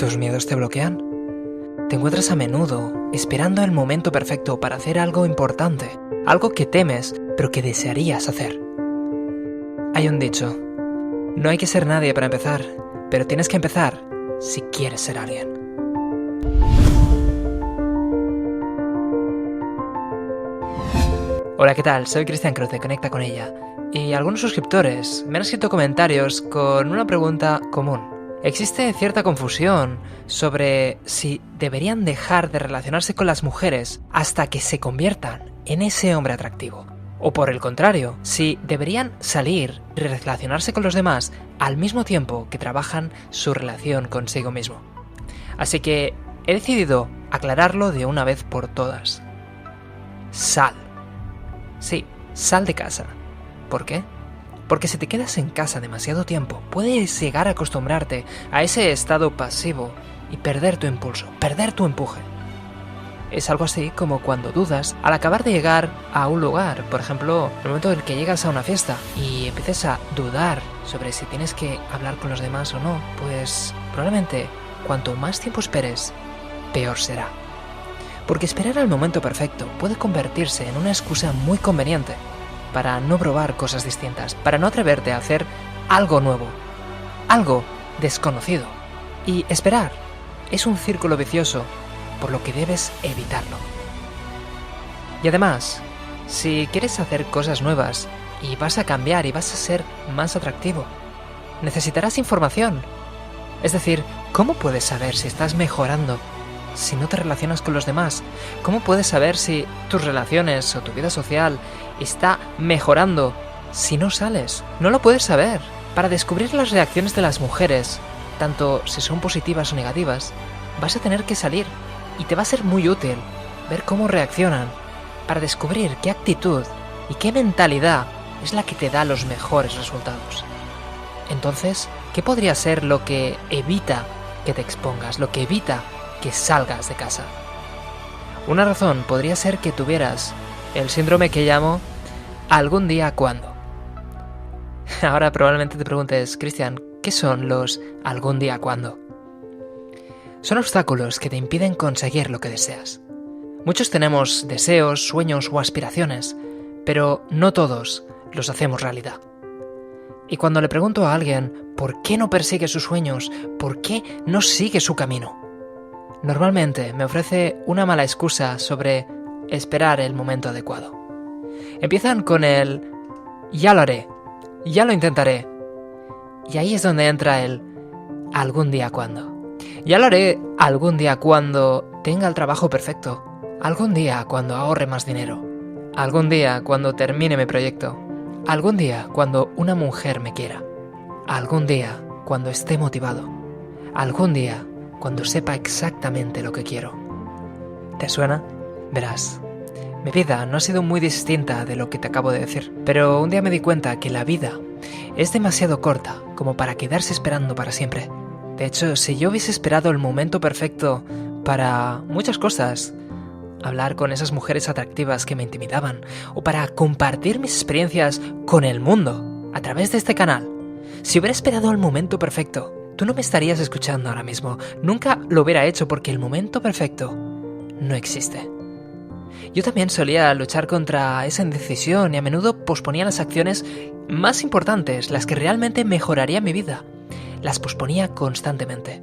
¿Tus miedos te bloquean? Te encuentras a menudo esperando el momento perfecto para hacer algo importante, algo que temes pero que desearías hacer. Hay un dicho: no hay que ser nadie para empezar, pero tienes que empezar si quieres ser alguien. Hola, ¿qué tal? Soy Cristian Cruz de Conecta con ella, y algunos suscriptores me han escrito comentarios con una pregunta común. Existe cierta confusión sobre si deberían dejar de relacionarse con las mujeres hasta que se conviertan en ese hombre atractivo. O por el contrario, si deberían salir y relacionarse con los demás al mismo tiempo que trabajan su relación consigo mismo. Así que he decidido aclararlo de una vez por todas. Sal. Sí, sal de casa. ¿Por qué? Porque si te quedas en casa demasiado tiempo, puedes llegar a acostumbrarte a ese estado pasivo y perder tu impulso, perder tu empuje. Es algo así como cuando dudas al acabar de llegar a un lugar. Por ejemplo, el momento en el que llegas a una fiesta y empieces a dudar sobre si tienes que hablar con los demás o no, pues probablemente cuanto más tiempo esperes, peor será. Porque esperar al momento perfecto puede convertirse en una excusa muy conveniente para no probar cosas distintas, para no atreverte a hacer algo nuevo, algo desconocido. Y esperar es un círculo vicioso, por lo que debes evitarlo. Y además, si quieres hacer cosas nuevas y vas a cambiar y vas a ser más atractivo, necesitarás información. Es decir, ¿cómo puedes saber si estás mejorando si no te relacionas con los demás? ¿Cómo puedes saber si tus relaciones o tu vida social está mejorando si no sales? No lo puedes saber. Para descubrir las reacciones de las mujeres, tanto si son positivas o negativas, vas a tener que salir y te va a ser muy útil ver cómo reaccionan para descubrir qué actitud y qué mentalidad es la que te da los mejores resultados. Entonces, ¿qué podría ser lo que evita que te expongas, lo que evita que salgas de casa? Una razón podría ser que tuvieras el síndrome que llamo algún día cuándo. Ahora probablemente te preguntes: Cristian, ¿qué son los algún día cuándo? Son obstáculos que te impiden conseguir lo que deseas. Muchos tenemos deseos, sueños o aspiraciones, pero no todos los hacemos realidad. Y cuando le pregunto a alguien por qué no persigue sus sueños, por qué no sigue su camino, normalmente me ofrece una mala excusa sobre esperar el momento adecuado. Empiezan con el ya lo haré, ya lo intentaré. Y ahí es donde entra el algún día cuando. Ya lo haré algún día cuando tenga el trabajo perfecto, algún día cuando ahorre más dinero, algún día cuando termine mi proyecto, algún día cuando una mujer me quiera, algún día cuando esté motivado, algún día cuando sepa exactamente lo que quiero. ¿Te suena? Verás, mi vida no ha sido muy distinta de lo que te acabo de decir, pero un día me di cuenta que la vida es demasiado corta como para quedarse esperando para siempre. De hecho, si yo hubiese esperado el momento perfecto para muchas cosas, hablar con esas mujeres atractivas que me intimidaban, o para compartir mis experiencias con el mundo a través de este canal, si hubiera esperado el momento perfecto, tú no me estarías escuchando ahora mismo. Nunca lo hubiera hecho porque el momento perfecto no existe. Yo también solía luchar contra esa indecisión y a menudo posponía las acciones más importantes, las que realmente mejorarían mi vida. Las posponía constantemente.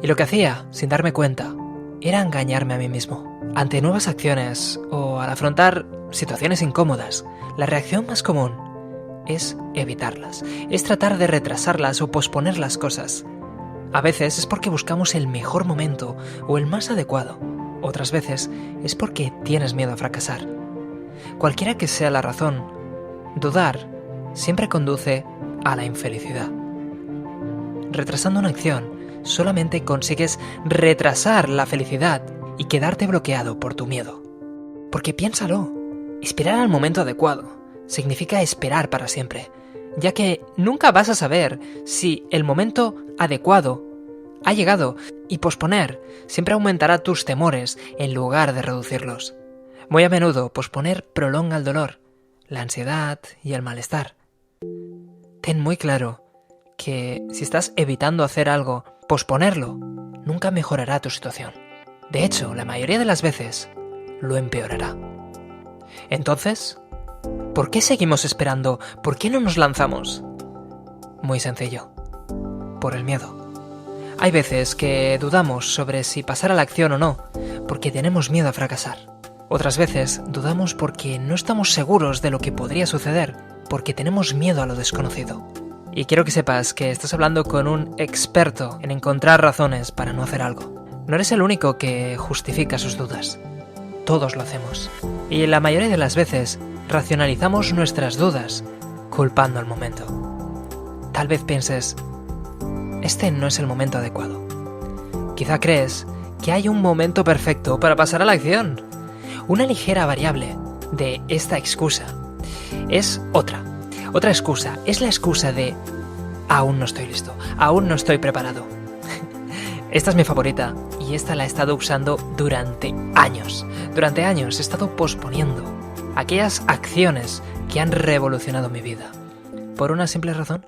Y lo que hacía, sin darme cuenta, era engañarme a mí mismo. Ante nuevas acciones o al afrontar situaciones incómodas, la reacción más común es evitarlas, es tratar de retrasarlas o posponer las cosas. A veces es porque buscamos el mejor momento o el más adecuado. Otras veces es porque tienes miedo a fracasar. Cualquiera que sea la razón, dudar siempre conduce a la infelicidad. Retrasando una acción, solamente consigues retrasar la felicidad y quedarte bloqueado por tu miedo. Porque piénsalo, esperar al momento adecuado significa esperar para siempre, ya que nunca vas a saber si el momento adecuado ha llegado, y posponer siempre aumentará tus temores en lugar de reducirlos. Muy a menudo posponer prolonga el dolor, la ansiedad y el malestar. Ten muy claro que si estás evitando hacer algo, posponerlo nunca mejorará tu situación. De hecho, la mayoría de las veces lo empeorará. Entonces, ¿por qué seguimos esperando? ¿Por qué no nos lanzamos? Muy sencillo. Por el miedo. Hay veces que dudamos sobre si pasar a la acción o no, porque tenemos miedo a fracasar. Otras veces dudamos porque no estamos seguros de lo que podría suceder, porque tenemos miedo a lo desconocido. Y quiero que sepas que estás hablando con un experto en encontrar razones para no hacer algo. No eres el único que justifica sus dudas. Todos lo hacemos. Y la mayoría de las veces racionalizamos nuestras dudas culpando al momento. Tal vez pienses, este no es el momento adecuado. Quizá crees que hay un momento perfecto para pasar a la acción. Una ligera variable de esta excusa es otra excusa. Es la excusa de aún no estoy listo, aún no estoy preparado. Esta es mi favorita y esta la he estado usando durante años. Durante años he estado posponiendo aquellas acciones que han revolucionado mi vida. ¿Por una simple razón?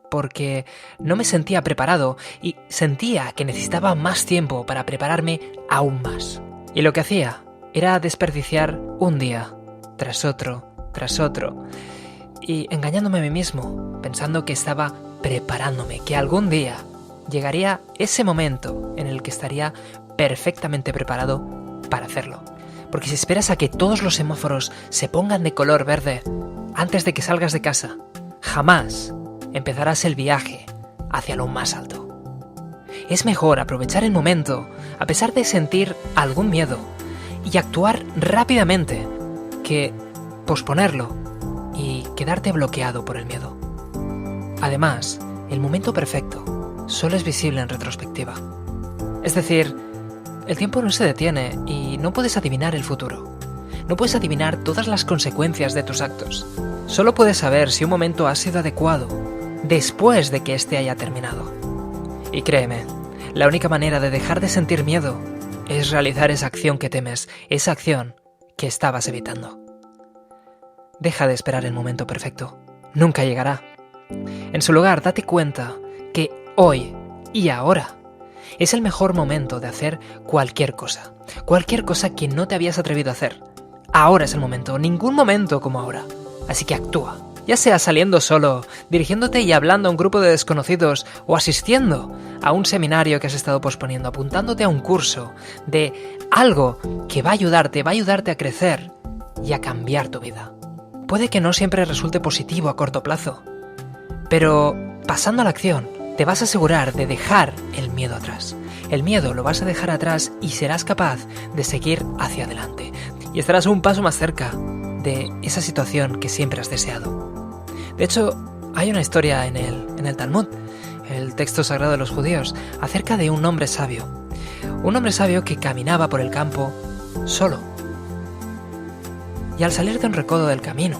Porque no me sentía preparado y sentía que necesitaba más tiempo para prepararme aún más. Y lo que hacía era desperdiciar un día tras otro, y engañándome a mí mismo, pensando que estaba preparándome, que algún día llegaría ese momento en el que estaría perfectamente preparado para hacerlo. Porque si esperas a que todos los semáforos se pongan de color verde antes de que salgas de casa, jamás empezarás el viaje hacia lo más alto. Es mejor aprovechar el momento, a pesar de sentir algún miedo, y actuar rápidamente que posponerlo y quedarte bloqueado por el miedo. Además, el momento perfecto solo es visible en retrospectiva. Es decir, el tiempo no se detiene y no puedes adivinar el futuro. No puedes adivinar todas las consecuencias de tus actos. Solo puedes saber si un momento ha sido adecuado después de que éste haya terminado. Y créeme, la única manera de dejar de sentir miedo es realizar esa acción que temes, esa acción que estabas evitando. Deja de esperar el momento perfecto. Nunca llegará. En su lugar, date cuenta que hoy y ahora es el mejor momento de hacer cualquier cosa que no te habías atrevido a hacer. Ahora es el momento, ningún momento como ahora. Así que actúa. Ya sea saliendo solo, dirigiéndote y hablando a un grupo de desconocidos o asistiendo a un seminario que has estado posponiendo, apuntándote a un curso de algo que va a ayudarte a crecer y a cambiar tu vida. Puede que no siempre resulte positivo a corto plazo, pero pasando a la acción te vas a asegurar de dejar el miedo atrás. El miedo lo vas a dejar atrás y serás capaz de seguir hacia adelante. Y estarás un paso más cerca de esa situación que siempre has deseado. De hecho, hay una historia en el Talmud, el texto sagrado de los judíos, acerca de un hombre sabio. Un hombre sabio que caminaba por el campo solo. Y al salir de un recodo del camino,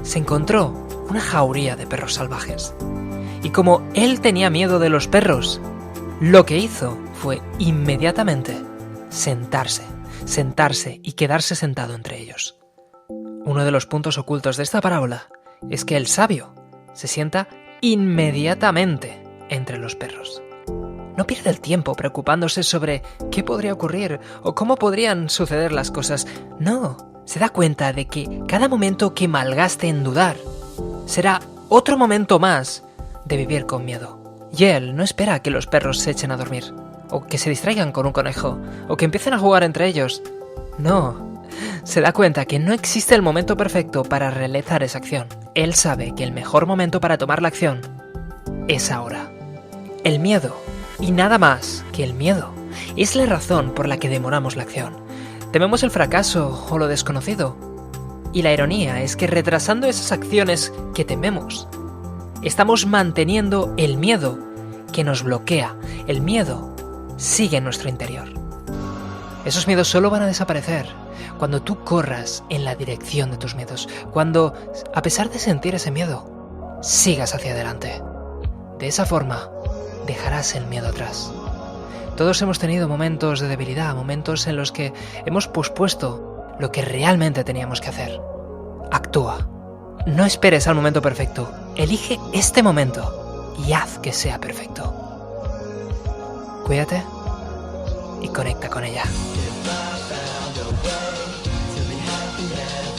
se encontró una jauría de perros salvajes. Y como él tenía miedo de los perros, lo que hizo fue inmediatamente sentarse y quedarse sentado entre ellos. Uno de los puntos ocultos de esta parábola es que el sabio se sienta inmediatamente entre los perros. No pierde el tiempo preocupándose sobre qué podría ocurrir o cómo podrían suceder las cosas. No, se da cuenta de que cada momento que malgaste en dudar será otro momento más de vivir con miedo. Y él no espera que los perros se echen a dormir, o que se distraigan con un conejo, o que empiecen a jugar entre ellos. No, se da cuenta que no existe el momento perfecto para realizar esa acción. Él sabe que el mejor momento para tomar la acción es ahora. El miedo, y nada más que el miedo, es la razón por la que demoramos la acción. Tememos el fracaso o lo desconocido. Y la ironía es que retrasando esas acciones que tememos, estamos manteniendo el miedo que nos bloquea. El miedo sigue en nuestro interior. Esos miedos solo van a desaparecer cuando tú corras en la dirección de tus miedos, cuando, a pesar de sentir ese miedo, sigas hacia adelante. De esa forma, dejarás el miedo atrás. Todos hemos tenido momentos de debilidad, momentos en los que hemos pospuesto lo que realmente teníamos que hacer. Actúa. No esperes al momento perfecto. Elige este momento y haz que sea perfecto. Cuídate. y conecta con ella. If I found a way to be happy